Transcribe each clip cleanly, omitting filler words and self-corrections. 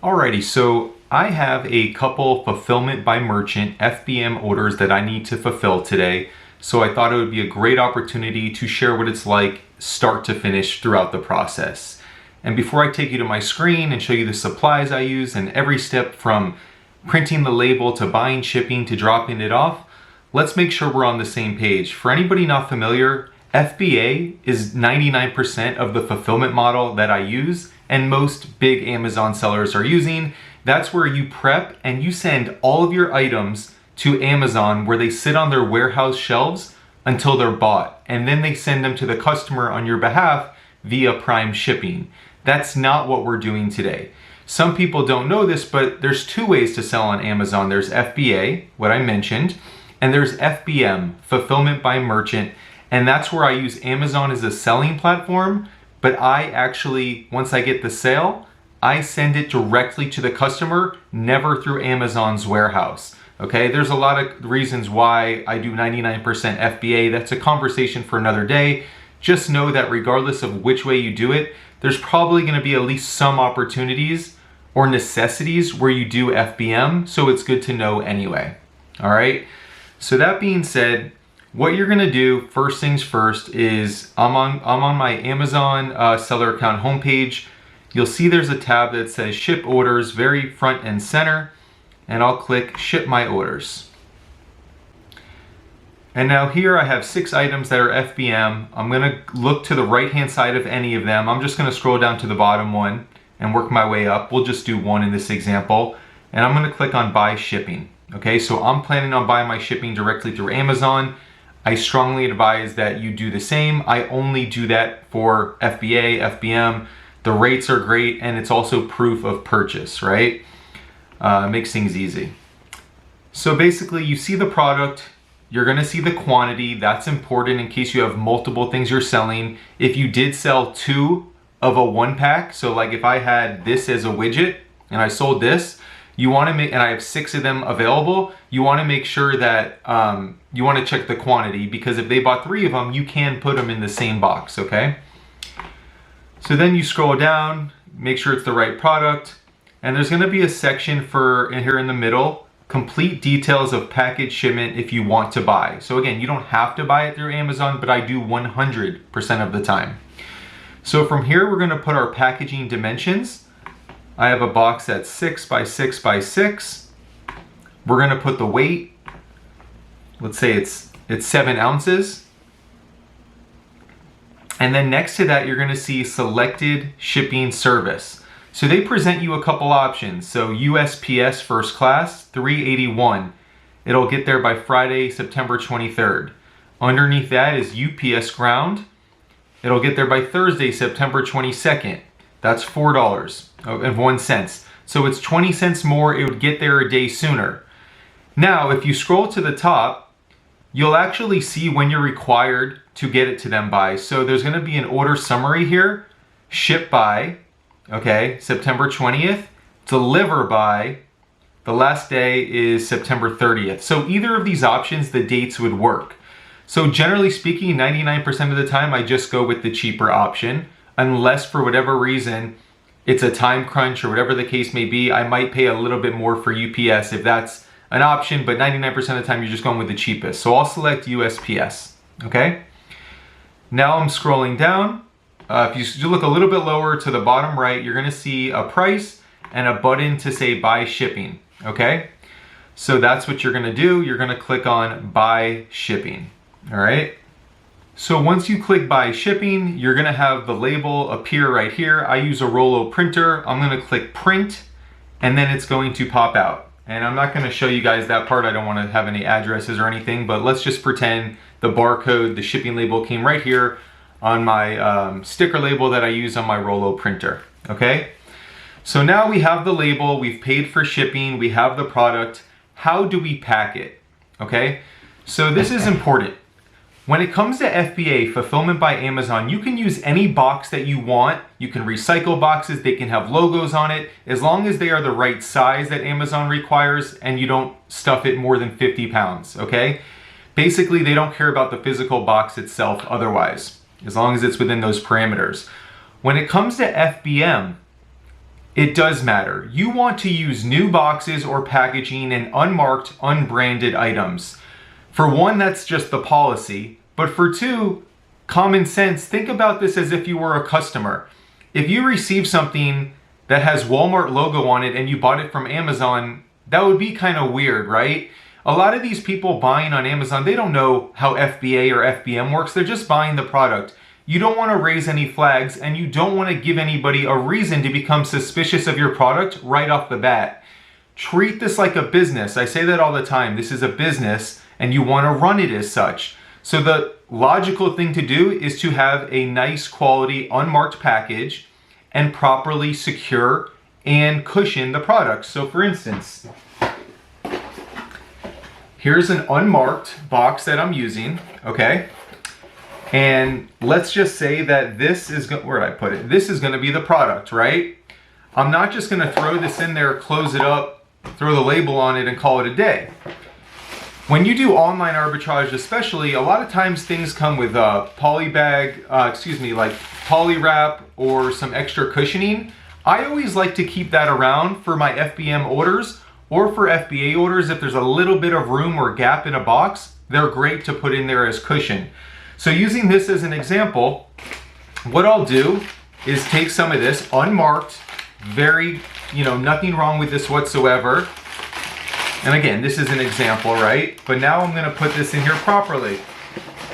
Alrighty, so I have a couple fulfillment by merchant FBM orders that I need to fulfill today. So I thought it would be a great opportunity to share what it's like start to finish throughout the process. And before I take you to my screen and show you the supplies I use and every step from printing the label to buying shipping to dropping it off, let's make sure we're on the same page. For anybody not familiar, FBA is 99% of the fulfillment model that I use and most big Amazon sellers are using. That's where you prep and you send all of your items to Amazon where they sit on their warehouse shelves until they're bought. And then they send them to the customer on your behalf via Prime shipping. That's not what we're doing today. Some people don't know this, but there's two ways to sell on Amazon. There's FBA, what I mentioned, and there's FBM, Fulfillment by Merchant. And that's where I use Amazon as a selling platform, but I actually, once I get the sale, I send it directly to the customer, never through Amazon's warehouse. Okay, there's a lot of reasons why I do 99% FBA. That's a conversation for another day. Just know that regardless of which way you do it, there's probably gonna be at least some opportunities or necessities where you do FBM, so it's good to know anyway. All right, so that being said, what you're gonna do, first things first, is I'm on my Amazon seller account homepage. You'll see there's a tab that says Ship Orders, very front and center, and I'll click Ship My Orders. And now here I have 6 items that are FBM. I'm gonna look to the right-hand side of any of them. I'm just gonna scroll down to the bottom one and work my way up. We'll just do one in this example. And I'm gonna click on Buy Shipping. Okay, so I'm planning on buying my shipping directly through Amazon. I strongly advise that you do the same. I only do that for FBA, FBM. The rates are great and it's also proof of purchase, right? Makes things easy. So basically you see the product, you're gonna see the quantity. That's important in case you have multiple things you're selling. If you did sell 2 of a 1-pack, so like if I had this as a widget and I sold this, you want to make, and I have 6 of them available, you want to make sure that you want to check the quantity, because if they bought 3 of them, you can put them in the same box, okay? So then you scroll down, make sure it's the right product, and there's going to be a section for, in here in the middle, complete details of package shipment if you want to buy. So again, you don't have to buy it through Amazon, but I do 100% of the time. So from here, we're going to put our packaging dimensions. I have a box that's 6 by 6 by 6. We're gonna put the weight. Let's say it's 7 ounces. And then next to that, you're gonna see selected shipping service. So they present you a couple options. So USPS first class, $381. It'll get there by Friday, September 23rd. Underneath that is UPS ground. It'll get there by Thursday, September 22nd. That's $4.01. So it's 20 cents more. It would get there a day sooner. Now, if you scroll to the top, you'll actually see when you're required to get it to them by. So there's going to be an order summary here. Ship by, okay, September 20th. Deliver by, the last day is September 30th. So either of these options, the dates would work. So generally speaking, 99% of the time, I just go with the cheaper option. Unless for whatever reason, it's a time crunch or whatever the case may be, I might pay a little bit more for UPS if that's an option, but 99% of the time you're just going with the cheapest. So I'll select USPS, okay? Now I'm scrolling down. If you look a little bit lower to the bottom right, you're gonna see a price and a button to say buy shipping, okay? So that's what you're gonna do. You're gonna click on buy shipping, all right? So once you click buy shipping, you're gonna have the label appear right here. I use a Rollo printer. I'm gonna click print, and then it's going to pop out. And I'm not gonna show you guys that part. I don't wanna have any addresses or anything, but let's just pretend the barcode, the shipping label came right here on my sticker label that I use on my Rollo printer, okay? So now we have the label, we've paid for shipping, we have the product. How do we pack it, okay? So this is important. When it comes to FBA, Fulfillment by Amazon, you can use any box that you want. You can recycle boxes, they can have logos on it, as long as they are the right size that Amazon requires and you don't stuff it more than 50 pounds, okay? Basically, they don't care about the physical box itself otherwise, as long as it's within those parameters. When it comes to FBM, it does matter. You want to use new boxes or packaging and unmarked, unbranded items. For one, that's just the policy. But for two, common sense, think about this as if you were a customer. If you receive something that has Walmart logo on it and you bought it from Amazon, that would be kind of weird, right? A lot of these people buying on Amazon, they don't know how FBA or FBM works. They're just buying the product. You don't want to raise any flags, and you don't want to give anybody a reason to become suspicious of your product right off the bat. Treat this like a business. I say that all the time. This is a business, and you want to run it as such. So the logical thing to do is to have a nice quality unmarked package and properly secure and cushion the product. So for instance, here's an unmarked box that I'm using, okay? And let's just say that this is, where did I put it? This is gonna be the product, right? I'm not just gonna throw this in there, close it up, throw the label on it and call it a day. When you do online arbitrage especially, a lot of times things come with a poly bag, like poly wrap or some extra cushioning. I always like to keep that around for my FBM orders or for FBA orders. If there's a little bit of room or gap in a box, they're great to put in there as cushion. So using this as an example, what I'll do is take some of this unmarked, nothing wrong with this whatsoever. And again, this is an example, right? But now I'm gonna put this in here properly.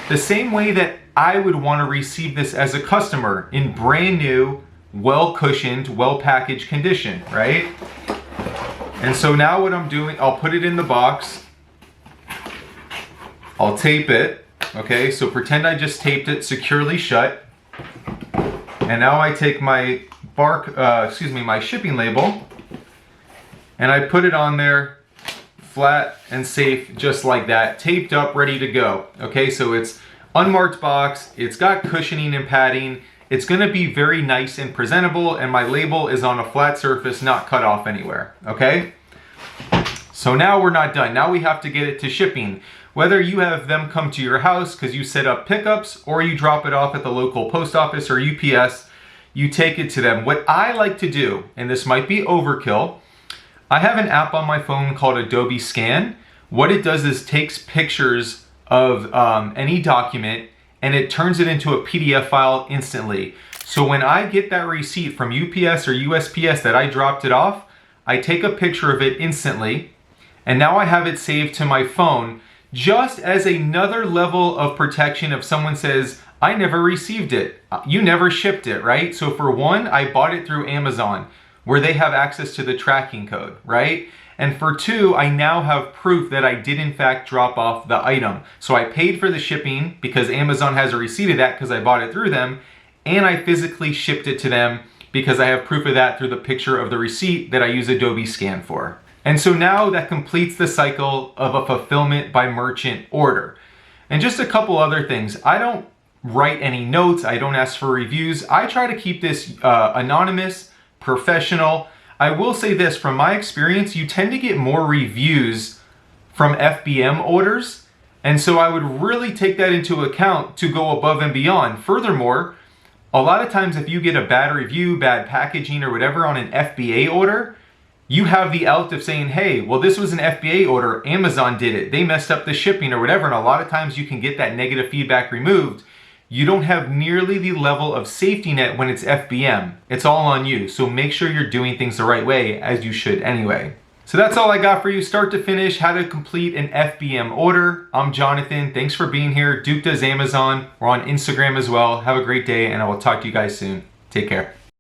The same way that I would wanna receive this as a customer in brand new, well-cushioned, well-packaged condition, right? And so now what I'm doing, I'll put it in the box. I'll tape it, okay? So pretend I just taped it securely shut. And now I take my my shipping label, and I put it on there flat and safe, just like that, taped up, ready to go. Okay, so it's unmarked box, it's got cushioning and padding, it's gonna be very nice and presentable, and my label is on a flat surface, not cut off anywhere, okay? So now we're not done. Now we have to get it to shipping. Whether you have them come to your house because you set up pickups, or you drop it off at the local post office or UPS, you take it to them. What I like to do, and this might be overkill, I have an app on my phone called Adobe Scan. What it does is takes pictures of any document and it turns it into a PDF file instantly. So when I get that receipt from UPS or USPS that I dropped it off, I take a picture of it instantly, and now I have it saved to my phone just as another level of protection if someone says, I never received it, you never shipped it, right? So for one, I bought it through Amazon, where they have access to the tracking code, right? And for two, I now have proof that I did in fact drop off the item. So I paid for the shipping because Amazon has a receipt of that because I bought it through them, and I physically shipped it to them because I have proof of that through the picture of the receipt that I use Adobe Scan for. And so now that completes the cycle of a fulfillment by merchant order. And just a couple other things. I don't write any notes, I don't ask for reviews. I try to keep this anonymous, professional. I will say this, from my experience, you tend to get more reviews from FBM orders, and so I would really take that into account to go above and beyond. Furthermore, a lot of times if you get a bad review, bad packaging or whatever on an FBA order, you have the out of saying, hey, well, this was an FBA order, Amazon did it, they messed up the shipping or whatever, and a lot of times you can get that negative feedback removed. You don't have nearly the level of safety net when it's FBM. It's all on you, so make sure you're doing things the right way, as you should anyway. So that's all I got for you, start to finish, how to complete an FBM order. I'm Jonathan, thanks for being here. Duke does Amazon, we're on Instagram as well. Have a great day, and I will talk to you guys soon. Take care.